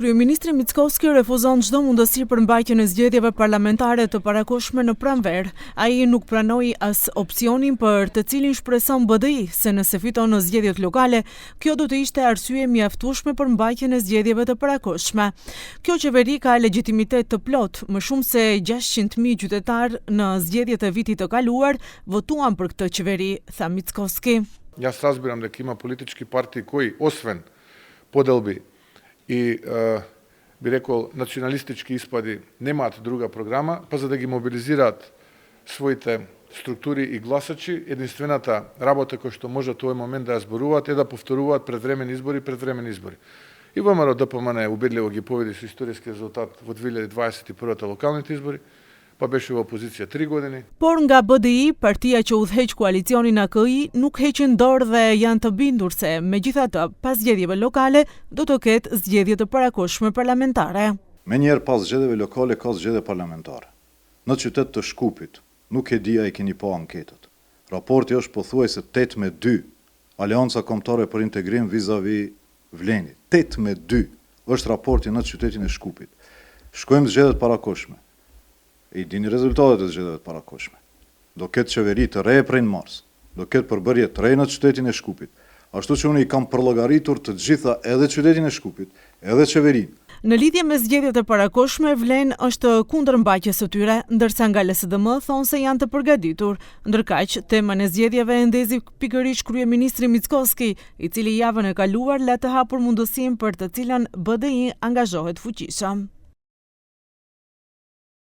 Kryeministri Mickoski refuzon çdo mundësi për mbajtjen e zgjedhjeve parlamentare të parakohshme në pranverë. Ai nuk pranoi as opsionin për të cilin shpreson BDI se nëse fiton në zgjedhjet lokale, kjo do të ishte arsye mjaftueshme për mbajtjen e zgjedhjeve të parakohshme. Kjo qeveri ka legjitimitet të plot, më shumë se 600.000 qytetar në zgjedhjet e vitit të kaluar votuan për këtë qeveri, tha Mickoski. Јас разбирам дека има политички партии кои освен поделби и би рекол националистички испади немаат друга програма, па за да ги мобилизираат своите структури и гласачи, единствената работа која што можат овој момент да ја зборуваат е да повторуваат предвремени избори. И ВМРО ДПМН убедливо ги победи со историски резултат во 2021 локалните избори, pa беше во опозиција 3 години. Por nga BDI, partia që udhëheq koalicionin AKI nuk heqin dorë dhe janë të bindur se megjithatë, pas zgjedhjeve lokale do të ketë zgjedhje të parakohshme parlamentare. Menjëherë pas zgjedhjeve lokale ka zgjedhje parlamentare. Në qytet të Shkupit, nuk e di a i keni pa anketët. Raporti është pothuajse 8-2, Aleanca Kombëtare për Integrim vis-a-vis Vlenit. 8-2 është raporti në qytetin e Shkupit. Shkojmë zgjedhjet parakohshme. I dini rezultatet e zgjedhjeve të parakohshme. Do ketë qeveri të re prej në mars, do ketë përbërje të re në qytetin e Shkupit, ashtu që unë i kam përllogaritur të gjitha edhe qytetin e Shkupit, edhe qeverin. Në lidhje me zgjedhjet e parakohshme, Vlen është kundër mbajtjes së tyre, ndërsa nga LSDM thonë se janë të përgatitur. Ndërkaq, temën e zgjedhjeve e ndezi pikërisht kryeministri Mickoski, i cili javën e kaluar la të hapur mundësinë për të cilën BDI angazhohet fuqishëm.